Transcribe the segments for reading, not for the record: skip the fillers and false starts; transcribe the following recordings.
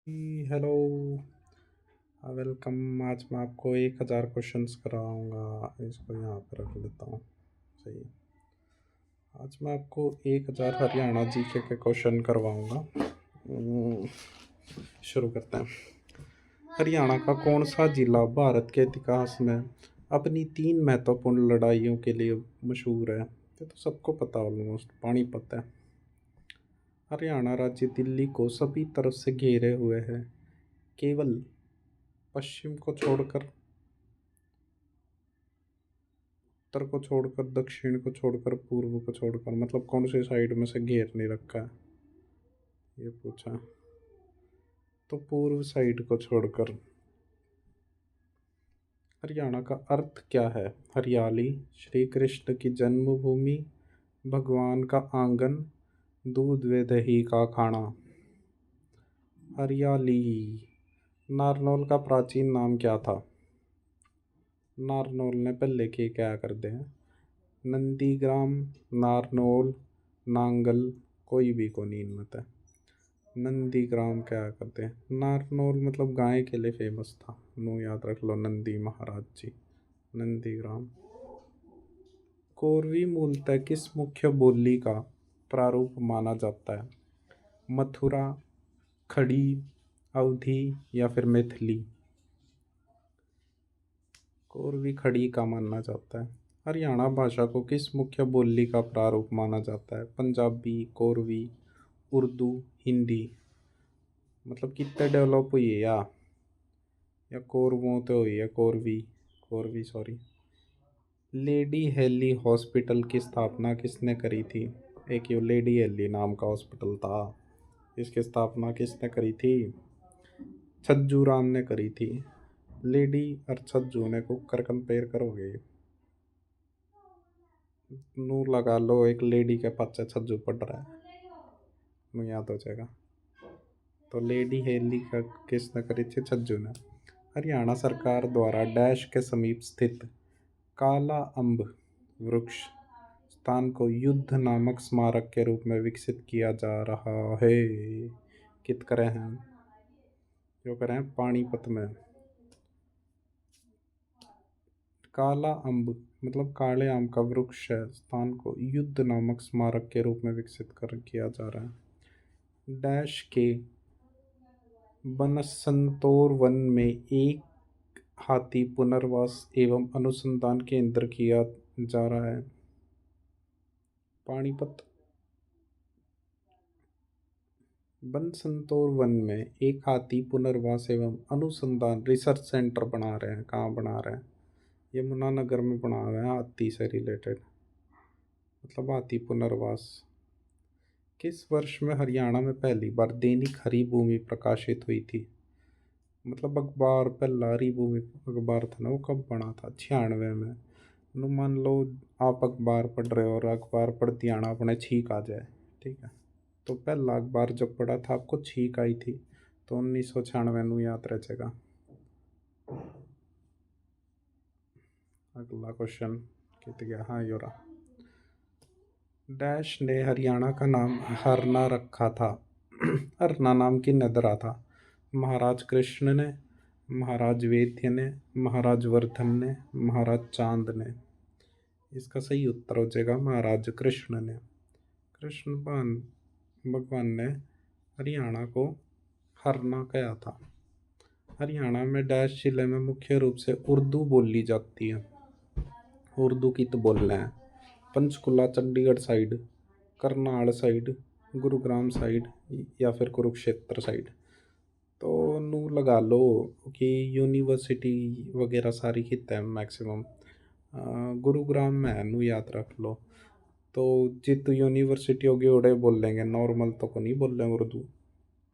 Hello. Welcome. आज मैं आपको 1000 क्वेश्चंस कराऊंगा। इसको यहाँ पर रख लेता हूँ। सही। आज मैं आपको 1000 हरियाणा जीके के क्वेश्चन करवाऊंगा। शुरू करते हैं। हरियाणा का कौन सा जिला भारत के इतिहास में अपनी 3 महत्वपूर्ण लड़ाइयों के लिए मशहूर है? ये तो सबको पता, ऑलमोस्ट पानीपत है। हरियाणा राज्य दिल्ली को सभी तरफ से घेरे हुए है, केवल पश्चिम को छोड़कर, उत्तर को छोड़कर, दक्षिण को छोड़कर, पूर्व को छोड़कर। मतलब कौन सी साइड में से घेर नहीं रखा है, ये पूछा। तो पूर्व साइड को छोड़कर। हरियाणा का अर्थ क्या है? हरियाली, श्री कृष्ण की जन्मभूमि, भगवान का आंगन, दूध व दही का खाना। हरियाली। नारनौल का प्राचीन नाम क्या था? नारनौल ने पहले के क्या कर दे हैं? नंदीग्राम, नारनौल, नांगल, कोई भी को नहीं मत है। नंदीग्राम क्या करते हैं? नारनौल मतलब गाय के लिए फेमस था। नो याद रख लो, नंदी महाराज जी। नंदीग्राम। कोरवी मूलतः किस मुख्य बोली का प्रारूप माना जाता है? मथुरा, खड़ी, अवधी या फिर मैथिली? कोरवी खड़ी का माना जाता है। हरियाणा भाषा को किस मुख्य बोली का प्रारूप माना जाता है? पंजाबी, कोरवी, उर्दू, हिंदी? मतलब कितने डेवलप हुई है या कोरवों तो हुई है? कोरवी, कोरवी सॉरी। लेडी हेली हॉस्पिटल की स्थापना किसने करी थी? एक ये लेडी हेली नाम का हॉस्पिटल था, इसकी स्थापना किसने करी थी? छज्जू राम ने करी थी। लेडी और छज्जू ने को कर कंपेयर करोगे, नू लगा लो, एक लेडी के पीछे छज्जू पड़ रहा है, नू याद हो जाएगा। तो लेडी हेली का किसने करी थी? छज्जू ने। हरियाणा सरकार द्वारा डैश के समीप स्थित काला अम्ब वृक्ष स्थान को युद्ध नामक स्मारक के रूप में विकसित किया जा रहा है। कित करे हैं? जो करें पानीपत में। काला अम्ब मतलब काले आम का वृक्ष है, स्थान को युद्ध नामक स्मारक के रूप में विकसित कर किया जा रहा है। डैश के बनसंतोर वन में एक हाथी पुनर्वास एवं अनुसंधान केंद्र किया जा रहा है। पानीपत। बनसंतोर वन में एक हाथी पुनर्वास एवं अनुसंधान रिसर्च सेंटर बना रहे हैं। कहाँ बना रहे हैं? यमुनानगर में बना हुआ है, हाथी से रिलेटेड, मतलब हाथी पुनर्वास। किस वर्ष में हरियाणा में पहली बार दैनिक हरी भूमि प्रकाशित हुई थी? मतलब अखबार, पहला हरी भूमि अखबार था ना, वो कब बना था? 96 में। नु मान लो आप अखबार पढ़ रहे हो और अखबार पढ़ती आना अपने छींक आ जाए, ठीक है? तो पहला अखबार जब पढ़ा था आपको छींक आई थी, तो 1996 नु याद रह जाएगा। अगला क्वेश्चन कित गया? हाँ योरा। डैश ने हरियाणा का नाम हरना रखा था? हरना नाम की नदरा था? महाराज कृष्ण ने, महाराज वेद्य ने, महाराज वर्धन ने, महाराज चांद ने? इसका सही उत्तर हो जाएगा महाराज कृष्ण ने। कृष्ण भगवान ने हरियाणा को हरना कहा था। हरियाणा में डैश जिले में मुख्य रूप से उर्दू बोली जाती है। उर्दू की तो बोल रहे हैं Panchkula Chandigarh side, Karnal side, Gurugram side या फिर कुरुक्षेत्र साइड। तो नू लगा लो कि यूनिवर्सिटी वगैरह सारी कित है मैक्सिमम गुरुग्राम में है, नू याद रख लो। तो जित यूनिवर्सिटी होगी उड़े बोल लेंगे, नॉर्मल तो को नहीं बोल रहे उर्दू,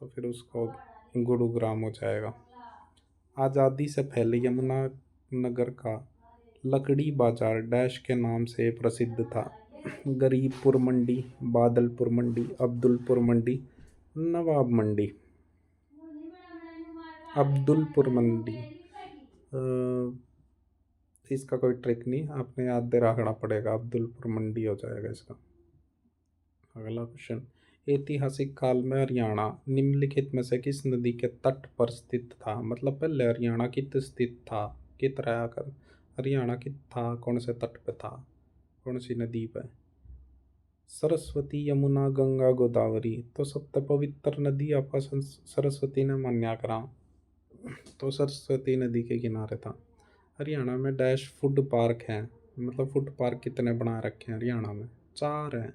तो फिर उसको गुरुग्राम हो जाएगा। आज़ादी से पहले यमुना नगर का लकड़ी बाजार डैश के नाम से प्रसिद्ध था? गरीबपुर मंडी, बादलपुर मंडी, अब्दुलपुर मंडी, नवाब मंडी? अब्दुलपुर मंडी। इसका कोई ट्रिक नहीं, आपने याद दे रखना पड़ेगा, अब्दुलपुर मंडी हो जाएगा इसका। अगला क्वेश्चन। ऐतिहासिक काल में हरियाणा निम्नलिखित में से किस नदी के तट पर स्थित था? मतलब पहले हरियाणा कित स्थित था, कित रहा कर हरियाणा कित था, कौन से तट पे था, कौन सी नदी पे? सरस्वती, यमुना, गंगा, गोदावरी। तो सबसे पवित्र नदी आपका सरस्वती ने मान्या करा, तो सरस्वती नदी के किनारे था। हरियाणा में डैश फूड पार्क है, मतलब फूड पार्क कितने बना रखे हैं हरियाणा में? 4 हैं।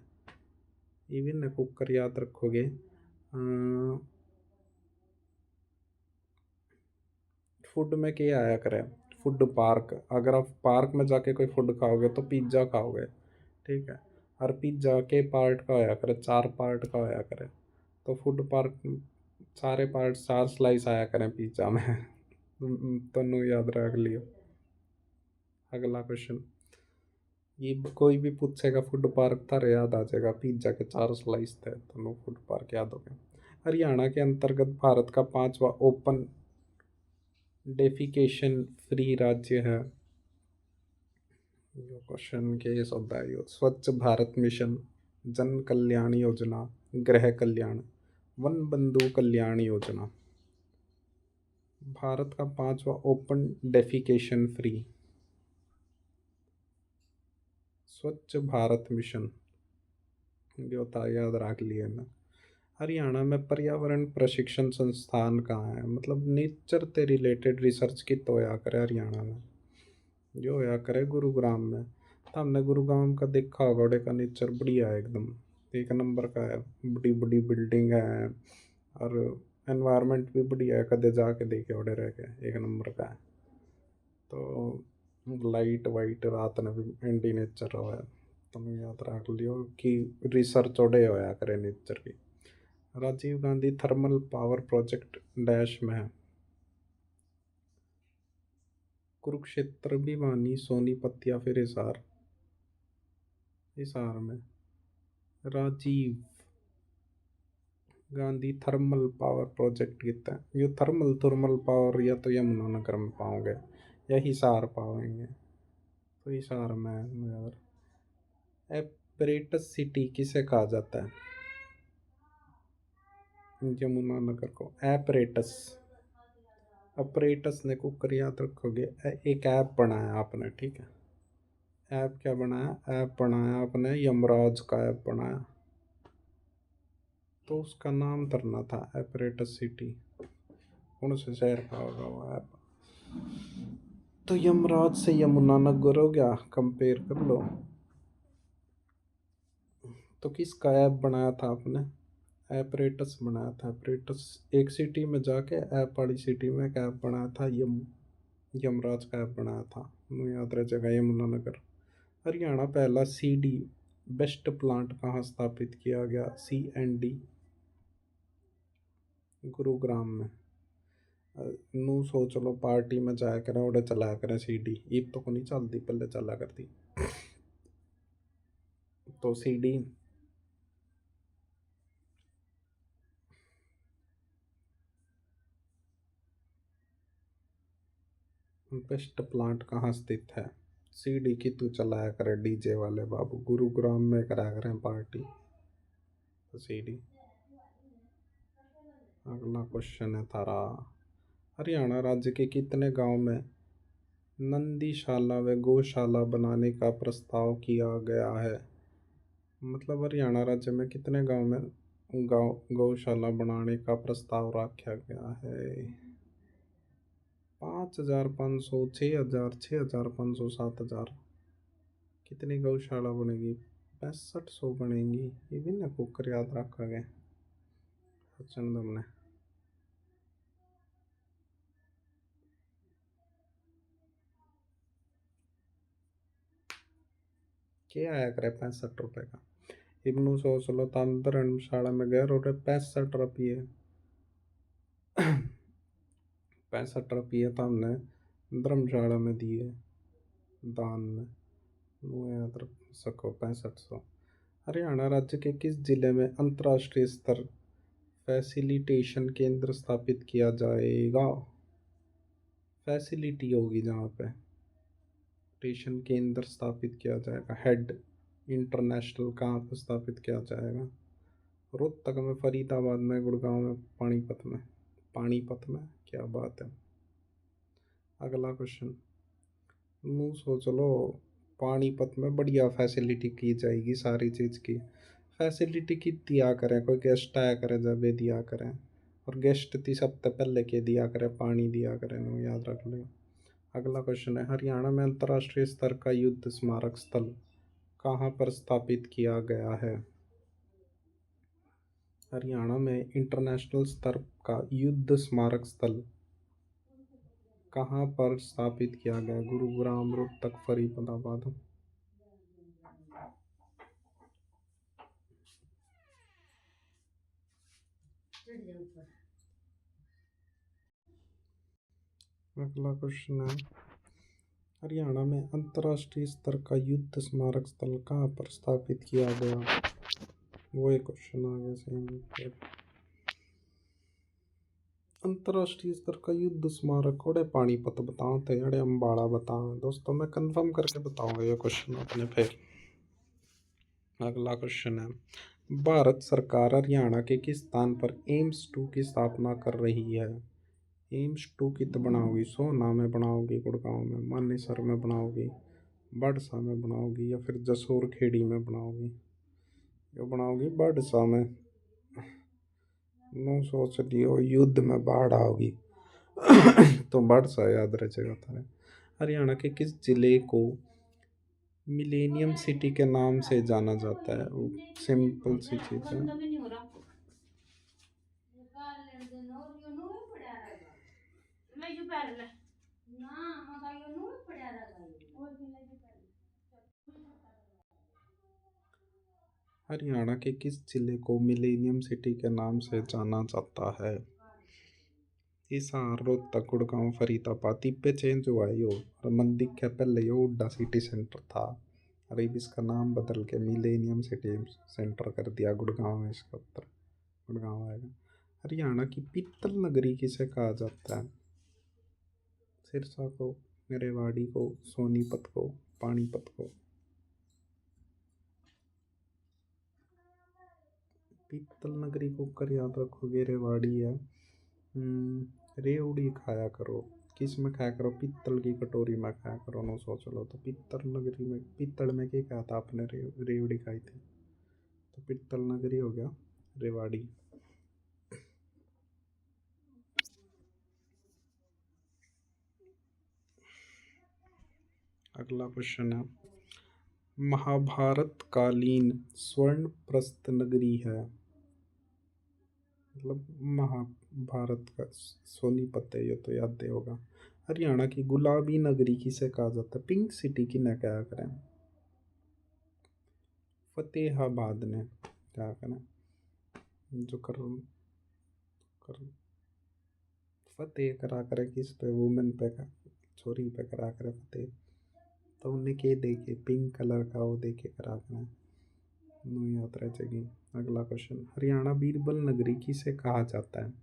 इवन कुकर याद रखोगे। फूड में क्या आया करे? Food park. अगर आप पार्क में जाके कोई फूड खाओगे तो पिज्ज़ा खाओगे, ठीक है। हर पिज्ज़ा के पार्ट का होया करे, 4 पार्ट का होया करे। तो फूड पार्क सारे पार्ट 4 स्लाइस आया करें पिज्ज़ा में। तनु याद रख लियो। अगला क्वेश्चन, ये कोई भी पूछेगा फूड पार्क था याद आ जाएगा, पिज्ज़ा के 4 स्लाइस थे, तनु फूड पार्क याद हो गया। हरियाणा के अंतर्गत भारत का 5वां ओपन डेफिकेशन फ्री राज्य है। यो क्वेश्चन केस होता है यो। स्वच्छ भारत मिशन, जन कल्याण योजना, गृह कल्याण, वन बंधु कल्याण योजना। भारत का 5वां ओपन डेफिकेशन फ्री स्वच्छ भारत मिशन, ये होता है, याद रख लिए ना। हरियाणा में पर्यावरण प्रशिक्षण संस्थान कहाँ है? मतलब नेचर से रिलेटेड रिसर्च की तो या करे हरियाणा में, जो होया करे गुरुग्राम में। तो हमने गुरुग्राम का देखा होगा, उड़े का नेचर बढ़िया है एकदम, 1 नंबर का है। बड़ी बड़ी बिल्डिंग है और एनवायरनमेंट भी बढ़िया है, कदे जाके देखे उड़े रह के, 1 नंबर का है। तो लाइट वाइट रात ने भी एंटी नेचर रहा है। तुम याद रख लियो कि रिसर्च उड़े होया करे नेचर की। Rajiv Gandhi thermal power project dash में है? कुरुक्षेत्र, भिवानी, सोनीपत या फिर हिसार? हिसार में। Rajiv Gandhi thermal power project कितना है? ये थर्मल थर्मल पावर या तो यमुनानगर में पाओगे या हिसार पाओगे, तो हिसार में यार। एपरेटस सिटी किसे कहा जाता है? यमुनानगर को एपरेटस। अपरेटस ने कुकर याद रखोगे, एक ऐप बनाया आपने, ठीक है। ऐप क्या बनाया? ऐप बनाया आपने, यमराज का ऐप बनाया, तो उसका नाम धरना था एपरेटस सिटी। कौन से शहर का होगा वो ऐप? तो यमराज से यमुनानगर हो गया, कंपेयर कर लो। तो किसका ऐप बनाया था आपने? एपरेटस बनाया था। एपरेटस एक सिटी में जाके ऐप वाली सिटी में एक ऐप बनाया था, यमराज का ऐप बनाया था, मुझे याद रह जाएगा, यमुनानगर। हरियाणा पहला CD बेस्ट प्लांट कहाँ स्थापित किया गया? CND गुरुग्राम में। नू सोच लो, पार्टी में जाया करें उड़े चलाया करें CD, ईब तो को नहीं चलती, पहले चला करती। तो CD बेस्ट प्लांट कहाँ स्थित है? CD की तू चलाया करे DJ वाले बाबू, गुरुग्राम में करा करें पार्टी, तो CD। अगला क्वेश्चन है थारा, हरियाणा राज्य के कितने गांव में नंदीशाला व गौशाला बनाने का प्रस्ताव किया गया है? मतलब हरियाणा राज्य में कितने गांव में गौशाला बनाने का प्रस्ताव रखा गया है? 5,500, 6,000, 6,500, 7,000। कितनी गौशाला बनेगी? 6500 बनेगी। ये भी ना कुकर याद रखा गया चंदम ने। क्या आया करे 65 रुपये का? इब्नू सोच लो, तम धर्मशाला में गए रोटे 65 रुपये। 65 रुपये तो हमने धर्मशाला में दिए दान में, वो याद रख सको 6500। हरियाणा राज्य के किस जिले में अंतर्राष्ट्रीय स्तर फैसिलिटेशन केंद्र स्थापित किया जाएगा? फैसिलिटी होगी जहाँ पे स्टेशन केंद्र स्थापित किया जाएगा, हेड इंटरनेशनल कहाँ पर स्थापित किया जाएगा? रोहतक में, फरीदाबाद में, गुड़गांव में, पानीपत में। क्या बात है। अगला क्वेश्चन, मुँह सोच लो। पानीपत में बढ़िया फैसिलिटी की जाएगी, सारी चीज़ की फैसिलिटी की दिया करें, कोई गेस्ट आया करे जब ये दिया करें, और गेस्ट थी सबसे पहले के दिया करे, पानी दिया करें, नो याद रख लो। अगला क्वेश्चन है, हरियाणा में अंतर्राष्ट्रीय स्तर का युद्ध स्मारक स्थल कहाँ पर स्थापित किया गया है? हरियाणा में इंटरनेशनल स्तर का युद्ध स्मारक स्थल कहाँ पर स्थापित किया गया? गुरुग्राम, रोहतक, फरीदाबाद। अगला क्वेश्चन है, हरियाणा में अंतर्राष्ट्रीय स्तर का युद्ध स्मारक स्थल कहाँ पर स्थापित किया गया? वो एक क्वेश्चन आ गया सही। अंतर्राष्ट्रीय स्तर का युद्ध स्मारक ओडे पानीपत बताओ थे, अड़े अम्बाड़ा बताओ। दोस्तों मैं कंफर्म करके बताऊंगा ये क्वेश्चन अपने फिर। अगला क्वेश्चन है, भारत सरकार हरियाणा के किस स्थान पर एम्स 2 की स्थापना कर रही है? एम्स 2 की तो बनाओगी सोना में बनाओगी, गुड़गांव में, मानेसर में बनाओगी, बड़सा में बनाओगी, या फिर जसोर खेड़ी में बनाओगी? जो बनाओगी बड़सा में। नो सोच लियो युद्ध में बाढ़ आओगी तो बड़सा याद रखेगा थाने। हरियाणा के किस जिले को मिलेनियम सिटी के नाम से जाना जाता है? वो सिंपल सी चीज है। हरियाणा के किस जिले को मिलेनियम सिटी के नाम से जाना जाता है? हिसार, रोहतक, गुड़गांव, फरीदाबाद। पे चेंज हुआ है यो, और मंदिर के पहले यो हुड्डा सिटी सेंटर था, अरे अब इसका नाम बदल के मिलेनियम सिटी सेंटर कर दिया। गुड़गांव में इसका उत्तर गुड़गांव आएगा। हरियाणा की पीतल नगरी किसे कहा जाता है? सिरसा को, रेवाड़ी को, सोनीपत को, पानीपत को? पीतल नगरी को कर याद रखोगे, रेवाड़ी है। रेवड़ी खाया करो, किस में खाया करो? पीतल की कटोरी में खाया करो। नो सोच लो तो पीतल नगरी में, पीतल में क्या कहा था आपने? रेवड़ी खाई थी, तो पीतल नगरी हो गया रेवाड़ी। अगला क्वेश्चन है, महाभारत कालीन स्वर्ण प्रस्थ नगरी है, मतलब महाभारत का सोनीपत है, ये तो याद होगा। हरियाणा की गुलाबी नगरी किसे कहा जाता है? पिंक सिटी की न क्या करें? फतेहाबाद ने क्या करें? जो कर फतेह करा करे किस पे? वुमेन पे का, छोरी पे करा करे फतेह, तो उन्हें के देखे पिंक कलर का वो देखे करा करें, नो याद रह जाएगी। अगला क्वेश्चन, हरियाणा बीरबल नगरी किसे कहा जाता है?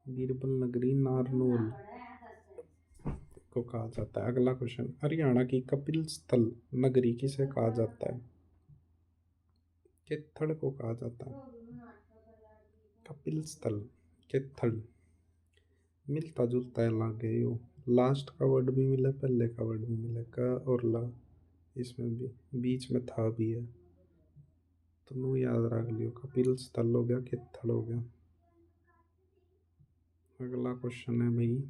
बीरबल नगरी नारनौल को कहा जाता है। अगला क्वेश्चन, हरियाणा की कपिल स्थल नगरी किसे कहा जाता है? केथड़ को कहा जाता है। कपिल स्थल केथड़, मिलता जुलता है लागे यो, लास्ट का वर्ड भी मिला, पहले का वर्ड भी मिला, का और ला इसमें भी बीच में था भी है, तो नो याद रख लियो, कपिल स्थल हो गया, केथड़ हो गया। अगला क्वेश्चन है भाई,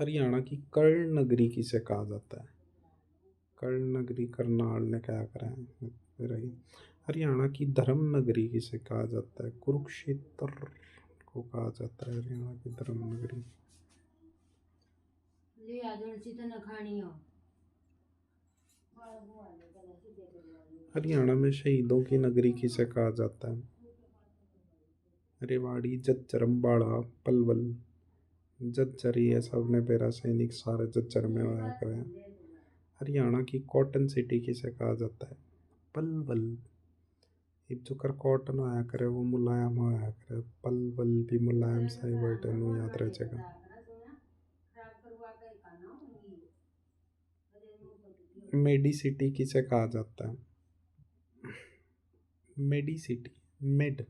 हरियाणा की कर्ण नगरी किसे कहा जाता है? कर्ण नगरी करनाल ने क्या करा है रही। हरियाणा की धर्म नगरी किसे कहा जाता है? कुरुक्षेत्र को कहा जाता है हरियाणा की धर्म नगरी। हरियाणा में शहीदों की नगरी किसे कहा जाता है? रेवाड़ी, झज्जर, अम्बाड़ा, पलवल। झज्जर ही है, सब ने पेरा सैनिक सारे झज्जर में आया करें। हरियाणा की कॉटन सिटी किसे कहा जाता है? पलवल। एक जो कर कॉटन आया करे वो मुलायम आया करे, पलवल भी मुलायम सा ही वर्ड है, नो याद रह जाएगा। मेडी सिटी किसे कहा जाता है? मेडी सिटी। मेड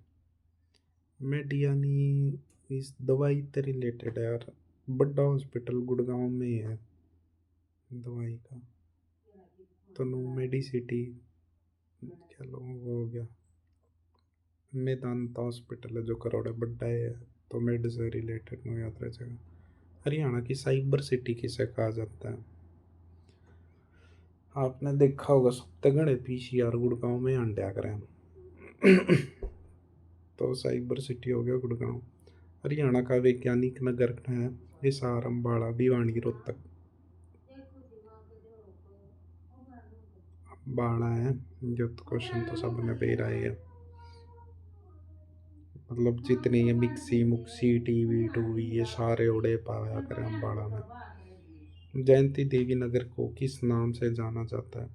मेड यानी इस दवाई से रिलेटेड है यार। बड़ा हॉस्पिटल गुड़गांव में ही है दवाई का। तो नो मेडी सिटी क्या लो वो हो गया। मेदांता हॉस्पिटल है जो करोड़े बड्डा है। तो मेड से रिलेटेड नो याद रह जाएगा। हरियाणा की साइबर सिटी किसे कहा जाता है? आपने देखा होगा सबसे घड़े पीसीआर गुड़गांव में अंड्या करें। तो साइबर सिटी हो गया गुड़गांव। हरियाणा का वैज्ञानिक नगर है हिसार, अम्बाड़ा, भिवानी, रोहतक। बाड़ा है। जो तो क्वेश्चन तो सबने पे रहा है। मतलब जितने ये मिक्सी मुक्सी टीवी टूवी ये सारे उड़े पाया करें अम्बाड़ा में। जयंती देवी नगर को किस नाम से जाना जाता है?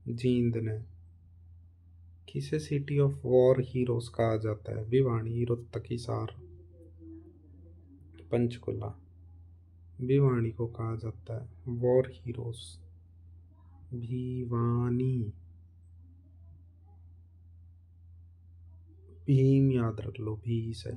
जींद ने। किसे सिटी ऑफ वॉर हीरोज कहा जाता है? भिवानी, रोहतक, हिसार, पंचकुला। भिवानी को कहा जाता है वॉर हीरोज। भिवानी। भीम याद रख लो, भी से।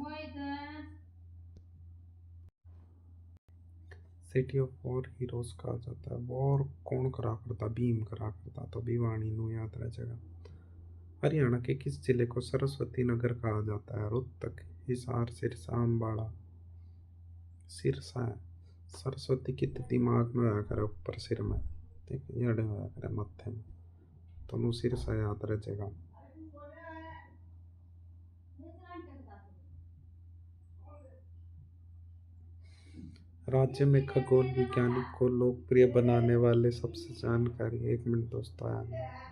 सिटी ऑफ वॉर हीरोज कहा जाता है। वॉर कौन करा करता? भीम करा करता। तो भिवानी नु याद रह जाएगा। हरियाणा के किस जिले को सरस्वती नगर कहा जाता है? रोहतक, हिसार, सिरसा, अम्बाड़ा। सिरसा है। सरस्वती की तो दिमाग में होया करे ऊपर सिर में, ठीक है, ये होया करे मत्थे में। तो नु सिरसा याद रह जाएगा। राज्य में खगोल विज्ञानी को लोकप्रिय बनाने वाले सबसे जानकारी। 1 मिनट दोस्तों आया नहीं।